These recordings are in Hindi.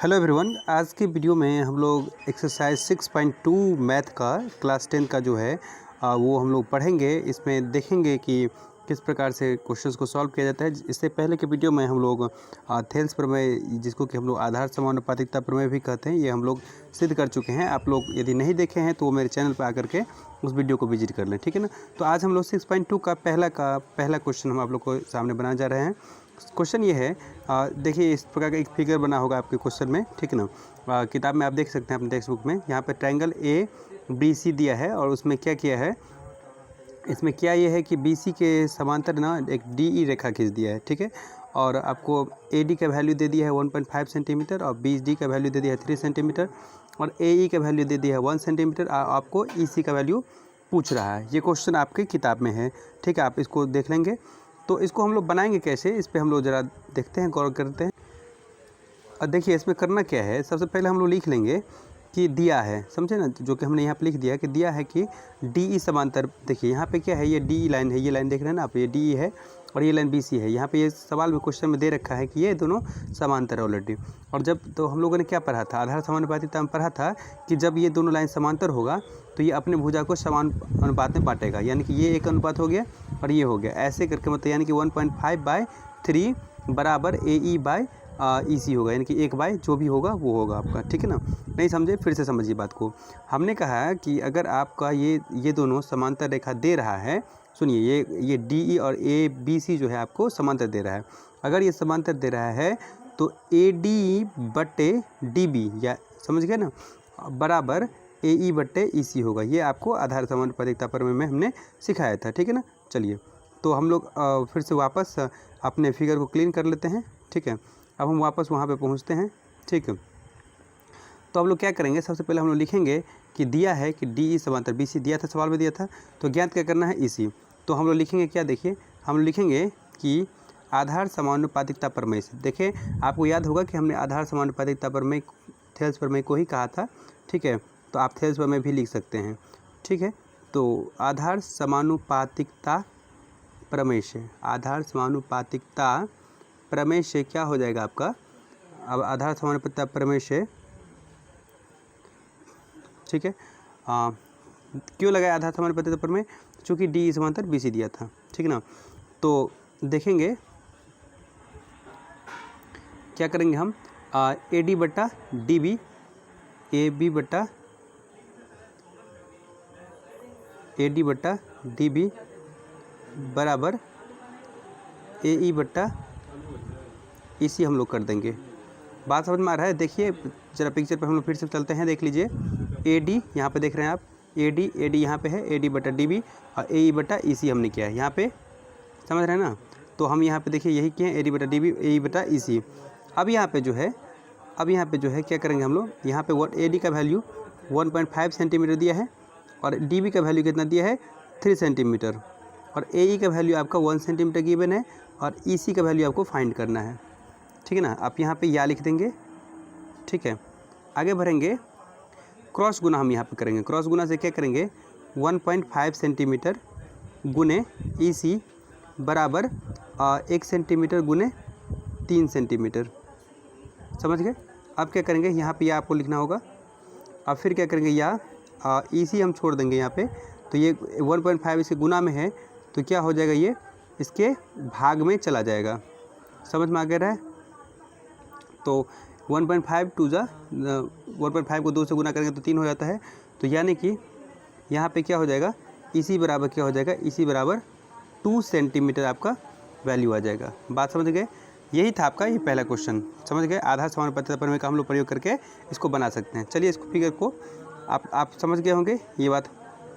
हेलो एवरीवन, आज की वीडियो में हम लोग एक्सरसाइज 6.2 मैथ का क्लास 10 का जो है वो हम लोग पढ़ेंगे। इसमें देखेंगे कि किस प्रकार से क्वेश्चंस को सॉल्व किया जाता है। इससे पहले के वीडियो में हम लोग थेल्स प्रमेय, जिसको कि हम लोग आधार समानुपातिकता प्रमेय भी कहते हैं, ये हम लोग सिद्ध कर चुके हैं। आप लोग यदि नहीं देखे हैं तो वो मेरे चैनल पर आकर के उस वीडियो को विजिट कर लें, ठीक है ना। तो आज हम लोग 6.2 का पहला क्वेश्चन हम आप लोग को सामने बनाने जा रहे हैं। क्वेश्चन ये है, देखिए इस प्रकार का एक फिगर बना होगा आपके क्वेश्चन में, ठीक है ना। किताब में आप देख सकते हैं अपने टेक्स्ट बुक में। यहाँ पे ट्रायंगल ए बी सी दिया है और उसमें क्या किया है, इसमें क्या ये है कि बी सी के समांतर ना एक डी ई रेखा खींच दिया है, ठीक है। और आपको ए डी का वैल्यू दे दिया है 1.5 सेंटीमीटर और बी डी का वैल्यू दे दिया है 3 सेंटीमीटर और ए ई का वैल्यू दे दिया है 1 सेंटीमीटर। आपको ई सी का वैल्यू पूछ रहा है। ये क्वेश्चन आपकी किताब में है, ठीक है। आप इसको देख लेंगे। तो इसको हम लोग बनाएंगे कैसे, इस पर हम लोग ज़रा देखते हैं, गौर करते हैं। और देखिए इसमें करना क्या है, सबसे पहले हम लोग लिख लेंगे कि दिया है, समझे ना, जो कि हमने यहाँ पे लिख दिया कि दिया है कि डी ई समांतर। देखिए यहाँ पे क्या है, ये डी ई लाइन है, ये लाइन देख रहे हैं ना आप, ये डी ई है और ये लाइन बी सी है। यहाँ पे ये सवाल में क्वेश्चन में दे रखा है कि ये दोनों समांतर है ऑलरेडी। और जब तो हम लोगों ने क्या पढ़ा था, आधार समानुपातिकता में पढ़ा था कि जब ये दोनों लाइन समांतर होगा तो ये अपने भुजा को समान अनुपात में बांटेगा, यानी कि ये एक अनुपात हो गया और ये हो गया, ऐसे करके मतलब यानी कि 1.5/3 बराबर ए ई बाय ई सी होगा, यानी कि 1/, जो भी होगा वो होगा आपका, ठीक है ना। नहीं समझे, फिर से समझिए बात को। हमने कहा कि अगर आपका ये दोनों समांतर रेखा दे रहा है, सुनिए, ये डी ई और ए बी सी जो है आपको समांतर दे रहा है। अगर ये समांतर दे रहा है तो ए डी बटे डी बी, या समझ गए ना, बराबर ए ई बटे ई सी होगा। ये आपको आधार समानुपातिकता प्रमेय में हमने सिखाया था, ठीक है ना। चलिए तो हम लोग फिर से वापस अपने फिगर को क्लीन कर लेते हैं, ठीक है। अब हम वापस वहाँ पे पहुँचते हैं, ठीक है। तो हम लोग क्या करेंगे, सबसे पहले हम लोग लिखेंगे कि दिया है कि डी ई समांतर बी सी दिया था, सवाल में दिया था, तो ज्ञात क्या करना है, ई सी। तो हम लोग लिखेंगे क्या, देखिए हम लिखेंगे कि आधार समानुपातिकता प्रमेय से। देखिए आपको याद होगा कि हमने आधार समानुपातिकता प्रमेय थेल्स प्रमेय को ही कहा था, ठीक है। तो आप थेल्स प्रमेय भी लिख सकते हैं, ठीक है। तो आधार समानुपातिकता प्रमेय से, आधार समानुपातिकता प्रमेय से क्या हो जाएगा आपका, अब आधार समानुपातिकता प्रमेय से, ठीक है। क्यों लगाया आधार समानुपातिकता प्रमेय, चूँकि डी समांतर बी सी दिया था, ठीक है ना। तो देखेंगे क्या करेंगे हम, ए डी बटा डी बी, ए बी बटा ए डी बटा डी बी बराबर ए ई बटा ई सी हम लोग कर देंगे। बात समझ में आ रहा है। देखिए जरा पिक्चर पर हम लोग फिर से चलते हैं, देख लीजिए। ए डी यहाँ पे देख रहे हैं आप, ए डी यहाँ पे है, ए डी बटा डी बी और ए ई बटा ई सी हमने किया है यहाँ पे, समझ रहे हैं ना। तो हम यहाँ पे देखिए यही किए हैं, ए डी बटा डी बी, ए ई बटा ई सी। अब यहाँ पे जो है क्या करेंगे हम लोग, यहाँ पे ए डी का वैल्यू 1.5 सेंटीमीटर दिया है और डी बी का वैल्यू कितना दिया है, 3 सेंटीमीटर, और ए ई का वैल्यू आपका 1 सेंटीमीटर गिवन है और ई सी का वैल्यू आपको फाइंड करना है, ठीक है ना। आप यहाँ पे या लिख देंगे, ठीक है। आगे बढ़ेंगे, क्रॉस गुना हम यहाँ पे करेंगे। क्रॉस गुना से क्या करेंगे, 1.5 सेंटीमीटर गुने ई सी बराबर 1 सेंटीमीटर गुने 3 सेंटीमीटर, समझ गए। अब क्या करेंगे, यहाँ पे या आपको लिखना होगा। अब फिर क्या करेंगे, या ई सी हम छोड़ देंगे यहाँ पे, तो ये 1.5 इसके गुना में है तो क्या हो जाएगा, ये इसके भाग में चला जाएगा, समझ में आ गया है। तो 1.5 टू जा 1.5 को 2 से गुना करेंगे तो 3 हो जाता है। तो यानी कि यहाँ पे क्या हो जाएगा, इसी बराबर क्या हो जाएगा, इसी बराबर 2 सेंटीमीटर आपका वैल्यू आ जाएगा। बात समझ गए। यही था आपका ये पहला क्वेश्चन, समझ गए। आधार समानुपातिकता प्रमेय का हम लोग प्रयोग करके इसको बना सकते हैं। चलिए इस फिगर को आप समझ गए होंगे, ये बात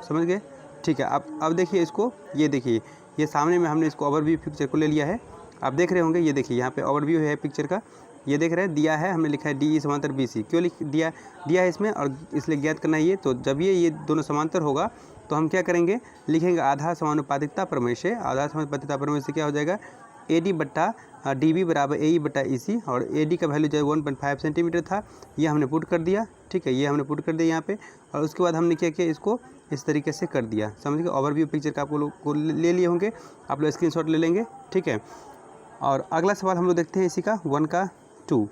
समझ गए, ठीक है। अब देखिए इसको, ये देखिए ये सामने में हमने इसको ओवरव्यू पिक्चर को ले लिया है, आप देख रहे होंगे। ये देखिए यहाँ पे ओवरव्यू है पिक्चर का, ये देख रहे हैं, दिया है, हमने लिखा है डी ई समांतर बी सी। क्यों लिख दिया है इसमें, और इसलिए ज्ञात करना है ये। तो जब ये दोनों समांतर होगा तो हम क्या करेंगे, लिखेंगे आधार समानुपातिकता प्रमेय से। आधार समानुपातिकता प्रमेय से क्या हो जाएगा, ए डी बट्टा डी बी बराबर ए ई बटा ई सी, और ए डी का वैल्यू जो है 1.5 सेंटीमीटर था, ये हमने पुट कर दिया, ठीक है। ये हमने पुट कर दिया यहाँ पे, और उसके बाद हमने क्या किया, इसको इस तरीके से कर दिया, समझ गए। ओवरव्यू पिक्चर का आपको लोग को ले लिए होंगे, आप लोग स्क्रीनशॉट ले लेंगे, ठीक है। और अगला सवाल हम लोग देखते हैं इसी का 1 का 2।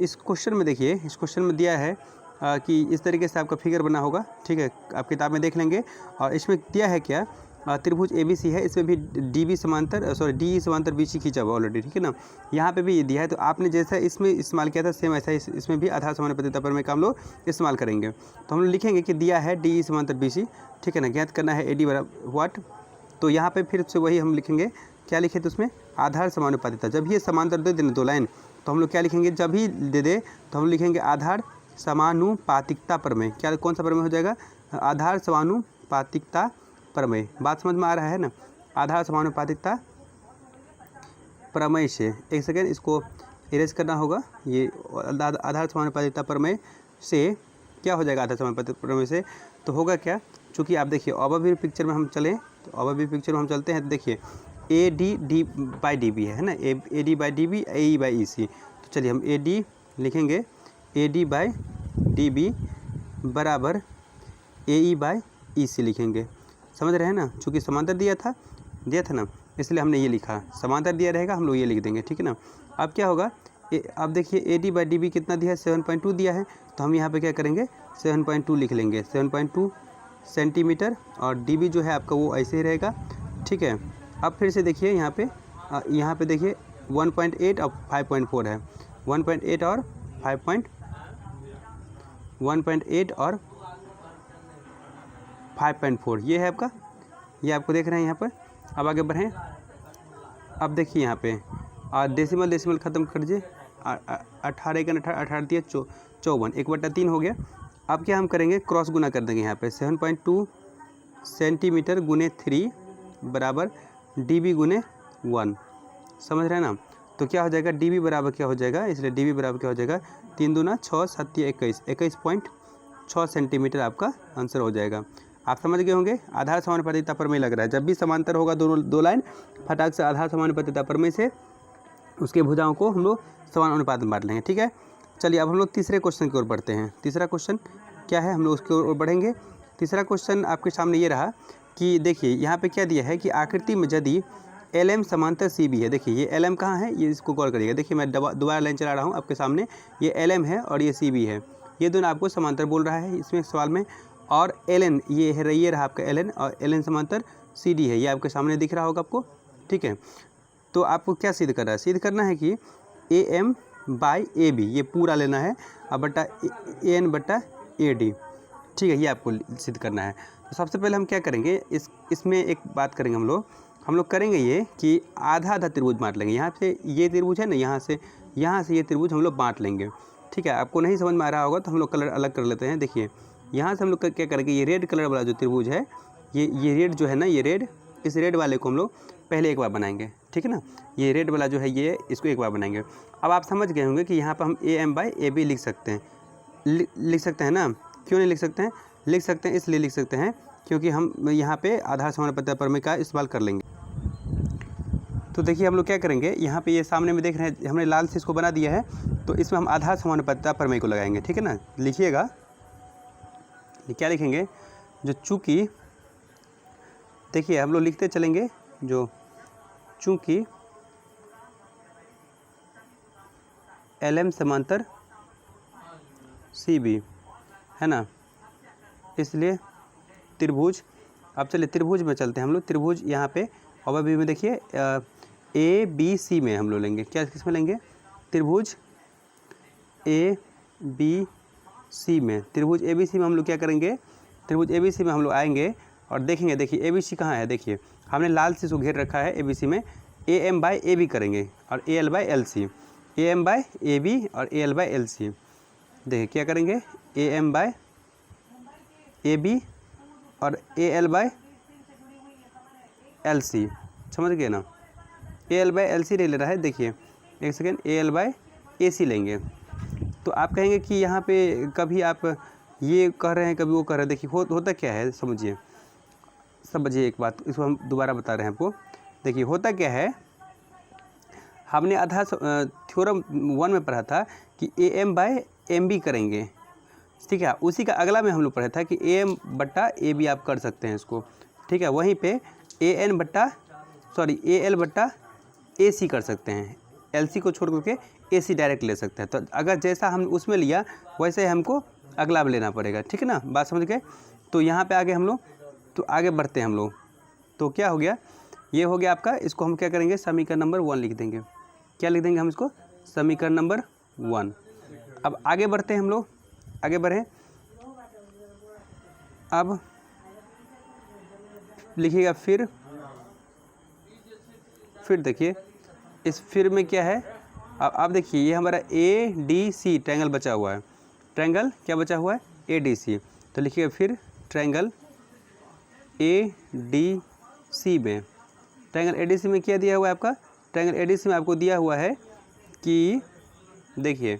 इस क्वेश्चन में देखिए, इस क्वेश्चन में दिया है कि इस तरीके से आपका फिगर बना होगा, ठीक है, आप किताब में देख लेंगे। और इसमें दिया है क्या, त्रिभुज ABC है, इसमें भी DE समांतर BC खींचा हुआ ऑलरेडी, ठीक है ना। यहाँ पे भी ये दिया है, तो आपने जैसा इसमें इस्तेमाल किया था सेम ऐसा इसमें भी आधार समानुपातिकता प्रमेय का हम लोग इस्तेमाल करेंगे। तो हम लोग लिखेंगे कि दिया है DE समांतर BC, ठीक है ना, ज्ञात करना है AD बराबर व्हाट। तो यहाँ पे फिर से वही हम लिखेंगे, क्या लिखे तो उसमें आधार समानुपातिकता। जब ये समांतर दे देना 2 लाइन, तो हम लोग क्या लिखेंगे, जब भी दे दे तो हम लिखेंगे आधार समानुपातिकता प्रमेय। क्या, कौन सा प्रमेय हो जाएगा, आधार समानुपातिकता प्रमेय। बात समझ में आ रहा है ना, आधार समानुपातिकता प्रमेय से, एक सेकेंड इसको इरेज करना होगा। ये आधार समानुपातिकता प्रमेय से क्या हो जाएगा, आधार समानुपातिकता प्रमेय से तो होगा क्या, चूँकि आप देखिए ओवरव्यू पिक्चर में हम चलें, तो ओवरव्यू पिक्चर में हम चलते हैं, तो देखिए AD/DB है ना, AD/DB AE/EC। तो चलिए हम AD लिखेंगे, AD/DB बराबर AE/EC लिखेंगे। समझ रहे हैं ना, चूँकि समांतर दिया था ना, इसलिए हमने ये लिखा। समांतर दिया रहेगा हम लोग ये लिख देंगे, ठीक है ना। अब क्या होगा, अब देखिए AD/DB कितना दिया है, 7.2 दिया है, तो हम यहाँ पे क्या करेंगे, 7.2 लिख लेंगे, 7.2 सेंटीमीटर। और DB जो है आपका वो ऐसे ही रहेगा, ठीक है। अब फिर से देखिए यहाँ पे देखिए 1.8 और 5.4 है, 1.8 और 5.4 ये है आपका, ये आपको देख रहे हैं यहाँ पर। अब आगे बढ़ें, अब देखिए यहाँ पे डेसिमल ख़त्म कर दीजिए, 18 का 18 दिया 54, 1/3 हो गया। अब क्या हम करेंगे, क्रॉस गुना कर देंगे यहाँ पे, 7.2 सेंटीमीटर गुने 3 बराबर DB गुने 1। समझ रहे हैं ना। तो क्या हो जाएगा, DB बराबर क्या हो जाएगा, इसलिए DB बराबर क्या हो जाएगा, 3 दूना 6 7 21, 21.6 सेंटीमीटर आपका आंसर हो जाएगा। आप समझ गए होंगे, आधार समानुपातिकता प्रमेय लग रहा है। जब भी समांतर होगा दो लाइन, फटाक से आधार समानुपातिकता प्रमेय से उसके भुजाओं को हम लोग समान अनुपात में बांट लेंगे, ठीक है। चलिए अब हम लोग तीसरे क्वेश्चन की ओर बढ़ते हैं। तीसरा क्वेश्चन क्या है, हम लोग उसकी ओर बढ़ेंगे। तीसरा क्वेश्चन आपके सामने ये रहा कि देखिए यहाँ पे क्या दिया है कि आकृति में यदि LM समांतर CB है। देखिए ये LM कहाँ है, ये इसको गौर करिएगा। देखिए मैं दोबारा लाइन चला रहा हूँ आपके सामने, ये LM है और ये CB है, ये दोनों आपको समांतर बोल रहा है इसमें सवाल में। और LN ये है, ये रहा आपका LN, और LN समांतर CD है, ये आपके सामने दिख रहा होगा आपको, ठीक है। तो आपको क्या सिद्ध करना है, सिद्ध करना है कि AM/AB ये पूरा लेना है और बटा AN/AD, ठीक है, ये आपको सिद्ध करना है। तो सबसे पहले हम क्या करेंगे, इसमें एक बात करेंगे हम लोग करेंगे ये कि आधा आधा त्रिभुज बांट लेंगे। यहाँ से ये त्रिभुज है ना, यहाँ से ये त्रिभुज हम लोग बांट लेंगे, ठीक है। आपको नहीं समझ में आ रहा होगा तो हम लोग कलर अलग कर लेते हैं। देखिए यहाँ से हम लोग क्या करेंगे, ये रेड कलर वाला जो त्रिभुज है, ये रेड जो है ना, ये रेड, इस रेड वाले को हम लोग पहले एक बार बनाएंगे, ठीक है ना। ये रेड वाला जो है ये, इसको एक बार बनाएंगे। अब आप समझ गए होंगे कि यहाँ पर हम AM/AB लिख सकते हैं, लिख सकते हैं ना। क्यों नहीं लिख सकते हैं, लिख सकते हैं इसलिए लिख सकते हैं क्योंकि हम यहाँ पे आधार समानुपातिकता प्रमेय का इस्तेमाल कर लेंगे। तो देखिए हम लोग क्या करेंगे, यहाँ पे ये सामने में देख रहे हैं, हमने लाल से इसको बना दिया है, तो इसमें हम आधार समानुपातिकता प्रमेय को लगाएंगे, ठीक है ना। लिखिएगा, क्या लिखेंगे, जो चूँकि देखिए हम लोग लिखते चलेंगे, जो चूँकि LM समांतर CB है ना, इसलिए त्रिभुज, अब चलिए त्रिभुज में चलते हैं हम लोग। त्रिभुज यहाँ पे ओवरव्यू में देखिए ABC में हम लोग लेंगे, क्या किस में लेंगे, त्रिभुज ABC में। त्रिभुज ABC में हम लोग क्या करेंगे, त्रिभुज ABC में हम लोग आएंगे और देखेंगे। देखिए ABC कहाँ है, देखिए हमने लाल से इसको घेर रखा है। ABC में AM/AB करेंगे और AL/LC, AM/AB और AL/LC। देखिए क्या करेंगे, AM/AB और AL/LC, समझ गए ना। AL/LC ले रहा है, देखिए एक सेकेंड, AL/AC लेंगे। तो आप कहेंगे कि यहाँ पे कभी आप ये कह रहे हैं कभी वो कह रहे हैं। देखिए होता क्या है, समझिए एक बात, इसको हम दोबारा बता रहे हैं आपको। देखिए होता क्या है, हमने आधा थ्योरम 1 में पढ़ा था कि AM/MB करेंगे, ठीक है। उसी का अगला में हम लोग पढ़ा था कि AM/AB आप कर सकते हैं इसको, ठीक है। वहीं पे AL/AC कर सकते हैं, LC को छोड़ करके AC डायरेक्ट ले सकते हैं। तो अगर जैसा हम उसमें लिया वैसे ही हमको अगला लेना पड़ेगा, ठीक है ना, बात समझ गए। तो यहाँ पे आगे हम लोग तो आगे बढ़ते हैं हम लोग। तो क्या हो गया, ये हो गया आपका। इसको हम क्या करेंगे, समीकरण नंबर 1 लिख देंगे। क्या लिख देंगे हम इसको, समीकरण नंबर 1। अब आगे बढ़ते हैं हम लोग, आगे बढ़ें। अब लिखिएगा फिर देखिए इस फिर में क्या है। अब देखिए ये हमारा ADC ट्रायंगल बचा हुआ है। ट्रायंगल क्या बचा हुआ है, ADC। तो लिखिएगा फिर ट्रायंगल ADC में, ट्रायंगल ADC में क्या दिया हुआ है आपका, ट्रायंगल ADC में आपको दिया हुआ है कि देखिए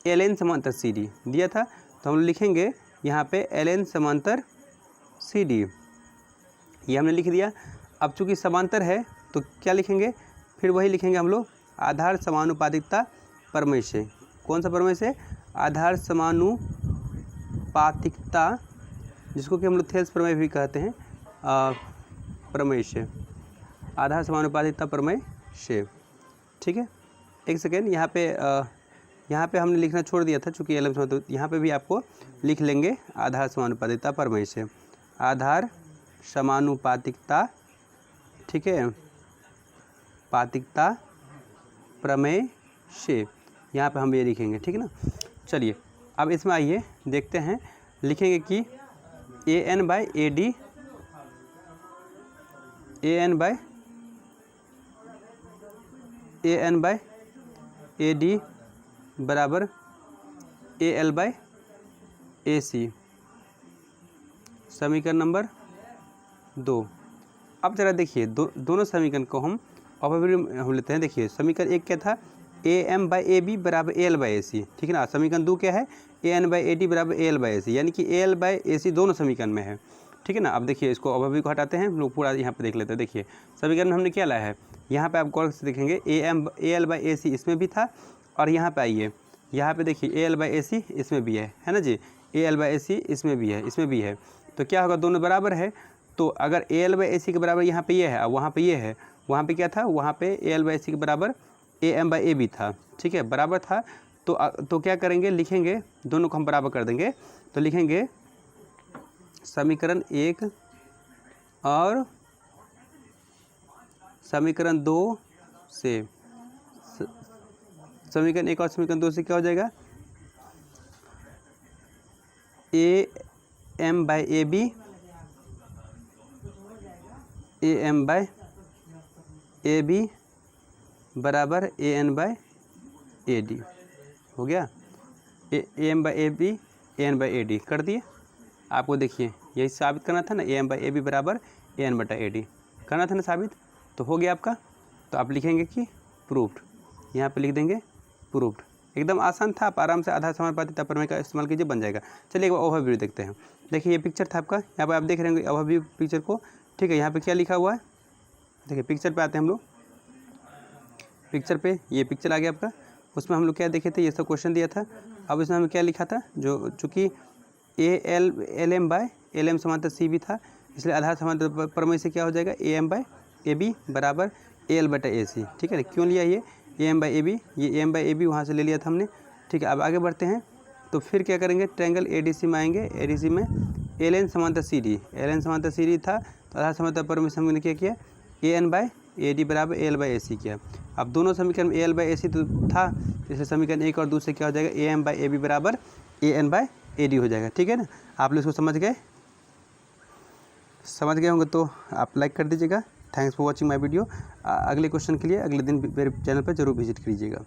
LN समांतर CD दिया था। तो हम लिखेंगे यहाँ पे LN समांतर CD, ये हमने लिख दिया। अब चूंकि समांतर है तो क्या लिखेंगे, फिर वही लिखेंगे हम लोग, आधार समानुपातिकता प्रमेय से। कौन सा प्रमेय से, आधार समानुपातिकता, जिसको कि हम लोग थेल्स प्रमेय भी कहते हैं, प्रमेय से, आधार समानुपातिकता प्रमेय से, ठीक है। एक सेकेंड, यहाँ पे हमने लिखना छोड़ दिया था चूँकि LM समांतर, तो यहाँ पे भी आपको लिख लेंगे आधार समानुपातिकता प्रमेय से, आधार समानुपातिकता, ठीक है, पातिकता प्रमेय से, यहाँ पे हम ये लिखेंगे, ठीक है ना। चलिए अब इसमें आइए देखते हैं, लिखेंगे कि AN बाई AD बराबर AL बाई AC, समीकरण नंबर 2। अब जरा देखिए दोनों समीकरण को हम ऑब्जेक्टिव हम लेते हैं। देखिए समीकरण 1 क्या था, AM बाई AB बराबर AL बाई AC, ठीक है ना। समीकरण 2 क्या है, AN बाई AD बराबर AL बाई AC, यानी कि AL बाई AC दोनों समीकरण में है, ठीक है ना। अब देखिए इसको ओवरव्यू को हटाते हैं, हम लोग पूरा यहाँ पे देख लेते हैं। देखिए समीकरण में हमने क्या लाया है, यहाँ पे आप गौर से देखेंगे AL बाई AC इसमें भी था, और यहाँ पे आइए, यहाँ पे देखिए AL बाई AC इसमें भी है ना जी, AL बाई AC इसमें भी है, इसमें भी है। तो क्या होगा, दोनों बराबर है। तो अगर AL बाई AC के बराबर यहाँ पे ये है और वहाँ पे ये है, वहाँ पे क्या था, वहाँ पे AL बाई AC के बराबर AM बाई AB था, ठीक है, बराबर था। तो क्या करेंगे, लिखेंगे दोनों को हम बराबर कर देंगे। तो लिखेंगे समीकरण 1 और समीकरण 2 से, समीकरण 1 और समीकरण 2 से क्या हो जाएगा, AM by AB AM by AB बराबर AN बाई AD हो गया। AM by AB AN by AD कर दिए। आपको देखिए यही साबित करना था ना, AM बाई AB बराबर AN बटा AD करना था ना साबित, तो हो गया आपका। तो आप लिखेंगे कि प्रूफ्ड, यहाँ पे लिख देंगे प्रूफ्ड। एकदम आसान था, आप आराम से आधार समानुपातिकता प्रमेय का इस्तेमाल कीजिए, बन जाएगा। चलिए एक ओवरव्यू देखते हैं। देखिए ये पिक्चर था आपका, यहाँ पे आप देख रहे होंगे ओवरव्यू पिक्चर को, ठीक है। यहाँ पे क्या लिखा हुआ है, देखिए पिक्चर पे आते हैं हम लोग। पिक्चर पे ये पिक्चर आ गया आपका, उसमें हम लोग क्या देखे थे, ये सब क्वेश्चन दिया था। अब इसमें हमें क्या लिखा था, जो चूँकि LM बाय LM समांतर CB था, इसलिए आधार समांतर प्रमेय से क्या हो जाएगा, AM बाय AB बराबर AL बटा AC, ठीक है। क्यों लिया ये AM बाई AB, ये AM बाई AB वहाँ से ले लिया था हमने, ठीक है। अब आगे बढ़ते हैं, तो फिर क्या करेंगे, ट्रायंगल ADC में आएंगे। ADC में LN समांतर CD, LN समांतर CD था, तो आधार समांतर प्रमेय से हमने क्या किया, AN बाई AD बराबर AL बाई AC किया। अब दोनों समीकरण में AL बाई AC तो था, इसलिए समीकरण 1 और 2 से क्या हो जाएगा, AM बाई AB बराबर AN बाई AD हो जाएगा, ठीक है ना। आप लोग इसको समझ गए होंगे तो आप लाइक कर दीजिएगा। Thanks for watching my video. अगले क्वेश्चन के लिए अगले दिन मेरे चैनल पर जरूर विजिट कीजिएगा।